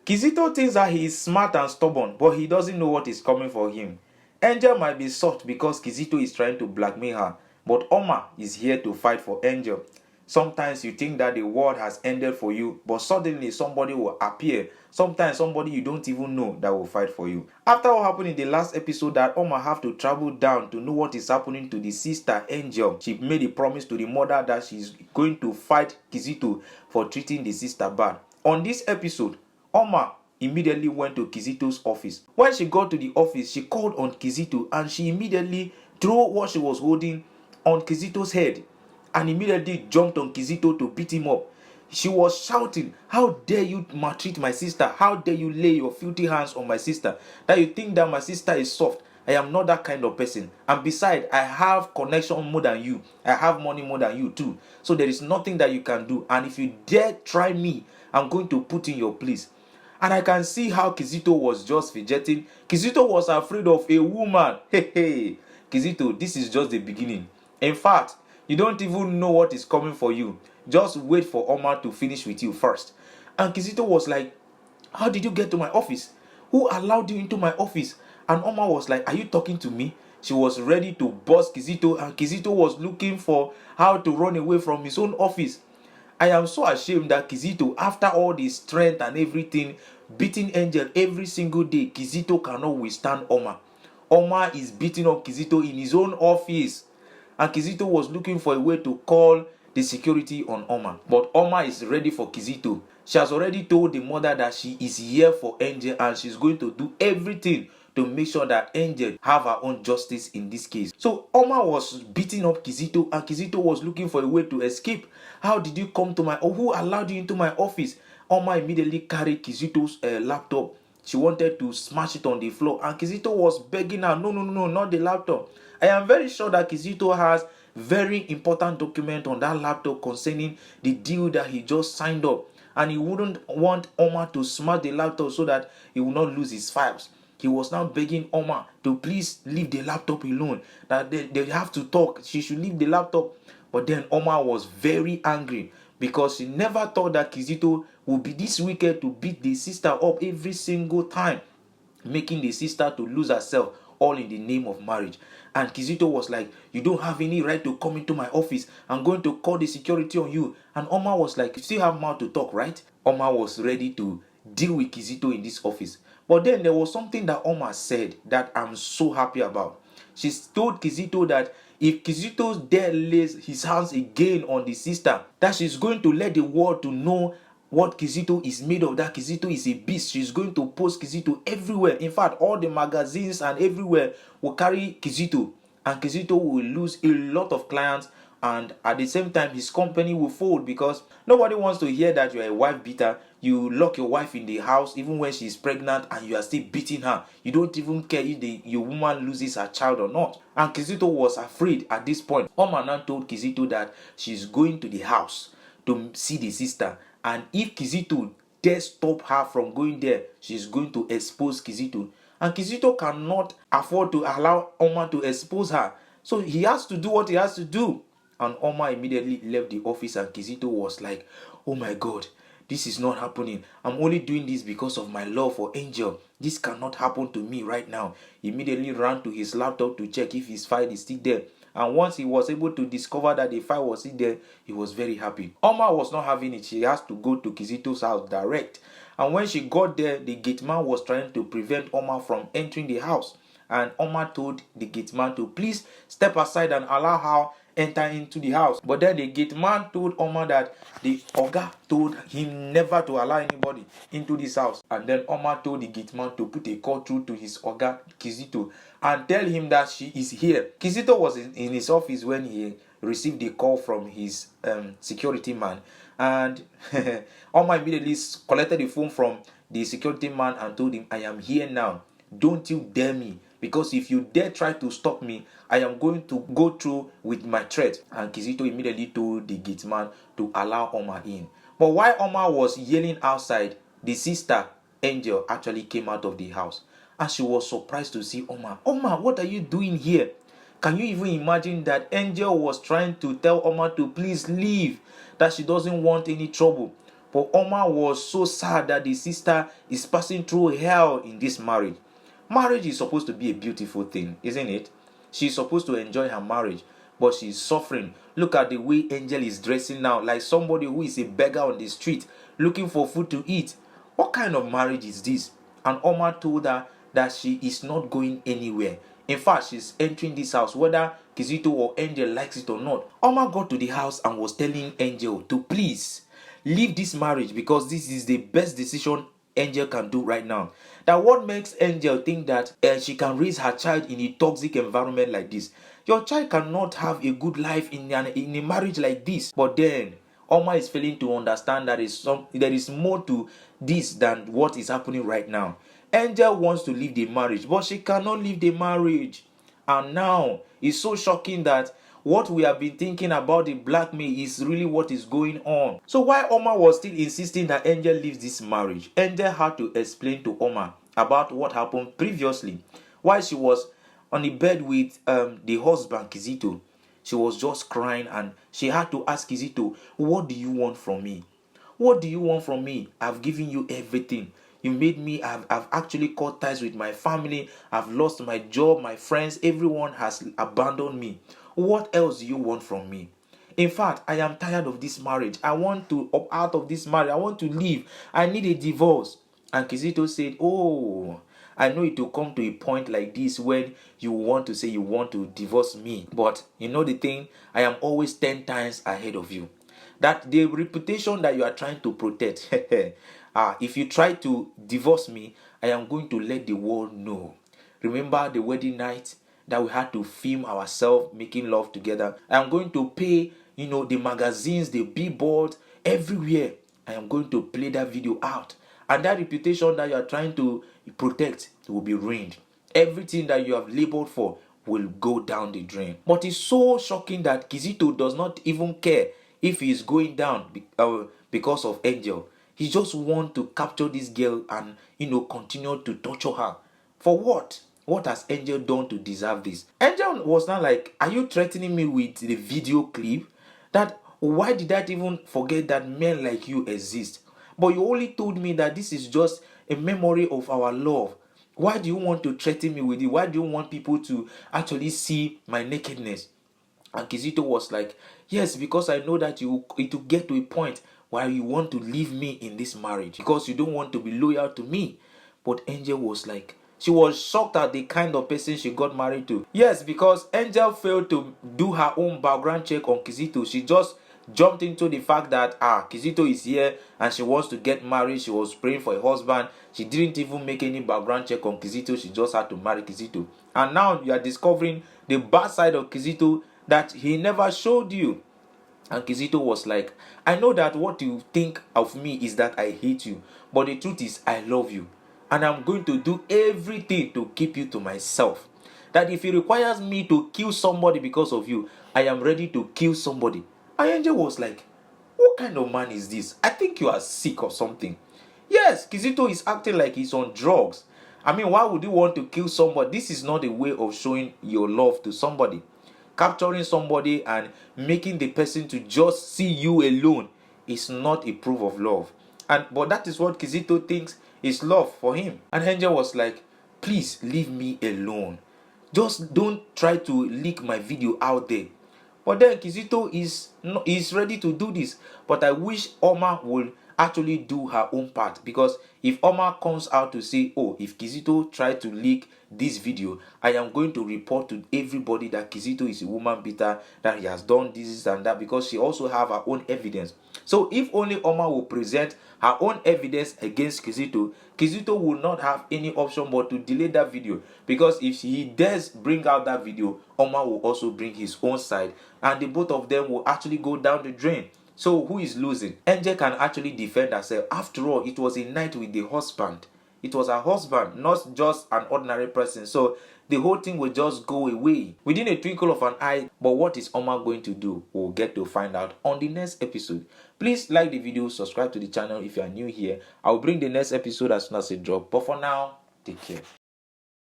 Kizito thinks that he is smart and stubborn, but he doesn't know what is coming for him. Angel might be soft because Kizito is trying to blackmail her, but Omar is here to fight for Angel. Sometimes you think that the world has ended for you, but suddenly somebody will appear. Sometimes somebody you don't even know that will fight for you. After what happened in the last episode that Omar have to travel down to know what is happening to the sister Angel, she made a promise to the mother that she's going to fight Kizito for treating the sister bad. On this episode, Omar immediately went to Kizito's office. When she got to the office, she called on Kizito and she immediately threw what she was holding on Kizito's head and immediately jumped on Kizito to beat him up. She was shouting, "How dare you maltreat my sister? How dare you lay your filthy hands on my sister? That you think that my sister is soft? I am not that kind of person. And besides, I have connection more than you. I have money more than you too. So there is nothing that you can do. And if you dare try me, I'm going to put in your place." And I can see how Kizito was just fidgeting. Kizito was afraid of a woman. Hey, Kizito, this is just the beginning. In fact, you don't even know what is coming for you. Just wait for Omar to finish with you first. And Kizito was like, "How did you get to my office? Who allowed you into my office?" And Omar was like, "Are you talking to me?" She was ready to bust Kizito, and Kizito was looking for how to run away from his own office. I am so ashamed that Kizito, after all the strength and everything, beating Angel every single day, Kizito cannot withstand Omar. Omar is beating up Kizito in his own office. And Kizito was looking for a way to call the security on Omar. But Omar is ready for Kizito. She has already told the mother that she is here for Angel and she's going to do everything to make sure that Angel have her own justice in this case. So Omar was beating up Kizito and Kizito was looking for a way to escape. "How did you come to who allowed you into my office?" Omar immediately carried Kizito's laptop. She wanted to smash it on the floor and Kizito was begging her, "No, not the laptop." I am very sure that Kizito has very important document on that laptop concerning the deal that he just signed up. And he wouldn't want Omar to smash the laptop so that he will not lose his files. He was now begging Omar to please leave the laptop alone. That they have to talk. She should leave the laptop. But then Omar was very angry because she never thought that Kizito would be this wicked to beat the sister up every single time, making the sister to lose herself, all in the name of marriage. And Kizito was like, "You don't have any right to come into my office. I'm going to call the security on you." And Omar was like, "You still have mouth to talk, right?" Omar was ready to deal with Kizito in this office. But then there was something that Omar said that I'm so happy about. She told Kizito that if Kizito dare lays his hands again on the sister, that she's going to let the world to know what Kizito is made of, that Kizito is a beast. She's going to post Kizito everywhere. In fact, all the magazines and everywhere will carry Kizito. And Kizito will lose a lot of clients. And at the same time, his company will fold because nobody wants to hear that you are a wife beater. You lock your wife in the house even when she's pregnant and you are still beating her. You don't even care if your woman loses her child or not. And Kizito was afraid at this point. Omar now told Kizito that she's going to the house to see the sister. And if Kizito dare stop her from going there, she's going to expose Kizito. And Kizito cannot afford to allow Omar to expose her. So he has to do what he has to do. And Omar immediately left the office and Kizito was like, "Oh my God, this is not happening. I'm only doing this because of my love for Angel. This cannot happen to me right now." He immediately ran to his laptop to check if his file is still there. And once he was able to discover that the file was in there, he was very happy. Omar was not having it. She has to go to Kizito's house direct. And when she got there, the gate man was trying to prevent Omar from entering the house. And Omar told the gate man to please step aside and allow her enter into the house. But then the gate man told Omar that the Oga told him never to allow anybody into this house. And then Omar told the gate man to put a call through to his Oga Kizito and tell him that she is here. Kizito was in his office when he received the call from his security man. And Omar immediately collected the phone from the security man and told him, "I am here now. Don't you dare me. Because if you dare try to stop me, I am going to go through with my threat." And Kizito immediately told the gate man to allow Omar in. But while Omar was yelling outside, the sister, Angel, actually came out of the house. And she was surprised to see Omar. "Omar, what are you doing here?" Can you even imagine that Angel was trying to tell Omar to please leave, that she doesn't want any trouble? But Omar was so sad that the sister is passing through hell in this marriage. Marriage is supposed to be a beautiful thing, isn't it? She's supposed to enjoy her marriage, but she's suffering. Look at the way Angel is dressing now, like somebody who is a beggar on the street looking for food to eat. What kind of marriage is this? And Omar told her that she is not going anywhere. In fact, she's entering this house whether Kizito or Angel likes it or not. Omar got to the house and was telling Angel to please leave this marriage because this is the best decision Angel can do right now. That what makes Angel think that she can raise her child in a toxic environment like this. Your child cannot have a good life in a marriage like this. But then Omar is failing to understand that there is more to this than what is happening right now. Angel wants to leave the marriage, but she cannot leave the marriage. And now it's so shocking that what we have been thinking about the blackmail is really what is going on. So while Omar was still insisting that Angel leaves this marriage, Angel had to explain to Omar about what happened previously. While she was on the bed with the husband Kizito, she was just crying and she had to ask Kizito, what do you want from me? What do you want from me? I've given you everything. You made me, I've actually cut ties with my family. I've lost my job, my friends. Everyone has abandoned me. What else do you want from me? In fact, I am tired of this marriage. I want to opt out of this marriage. I want to leave. I need a divorce. And Kizito said, oh, I know it will come to a point like this when you want to say you want to divorce me. But you know the thing, I am always 10 times ahead of you. That the reputation that you are trying to protect, if you try to divorce me, I am going to let the world know. Remember the wedding night that we had to film ourselves making love together? I am going to pay, the magazines, the billboard, everywhere. I am going to play that video out. And that reputation that you are trying to protect will be ruined. Everything that you have labored for will go down the drain. But it's so shocking that Kizito does not even care if he is going down because of Angel. He just wants to capture this girl and continue to torture her. For what? What has Angel done to deserve this? Angel was not like, are you threatening me with the video clip? That why did I even forget that men like you exist? But you only told me that this is just a memory of our love. Why do you want to threaten me with it? Why do you want people to actually see my nakedness? And Kizito was like, yes, because I know that it will get to a point where you want to leave me in this marriage because you don't want to be loyal to me. But Angel was like, she was shocked at the kind of person she got married to. Yes, because Angel failed to do her own background check on Kizito. She just jumped into the fact that Kizito is here and she wants to get married. She was praying for a husband. She didn't even make any background check on Kizito. She just had to marry Kizito. And now you are discovering the bad side of Kizito that he never showed you. And Kizito was like, I know that what you think of me is that I hate you, but the truth is I love you. And I'm going to do everything to keep you to myself. That if it requires me to kill somebody because of you, I am ready to kill somebody. And Angel was like, what kind of man is this? I think you are sick or something. Yes, Kizito is acting like he's on drugs. I mean, why would you want to kill somebody? This is not a way of showing your love to somebody. Capturing somebody and making the person to just see you alone is not a proof of love. But that is what Kizito thinks is love for him. And Angel was like, please leave me alone. Just don't try to leak my video out there. But then Kizito is ready to do this. But I wish Omar would actually do her own part. Because if Omar comes out to say, oh, if Kizito tried to leak this video, I am going to report to everybody that Kizito is a woman beater, that he has done this and that, because she also have her own evidence. So if only Omar will present her own evidence against Kizito, Kizito will not have any option but to delete that video. Because if he does bring out that video, Omar will also bring his own side, and the both of them will actually go down the drain. So who is losing? Angel can actually defend herself. After all, it was a night with the husband. It was her husband, not just an ordinary person. So the whole thing will just go away within a twinkle of an eye. But what is Omar going to do? We'll get to find out on the next episode. Please like the video, subscribe to the channel if you are new here. I'll bring the next episode as soon as it drops. But for now, take care.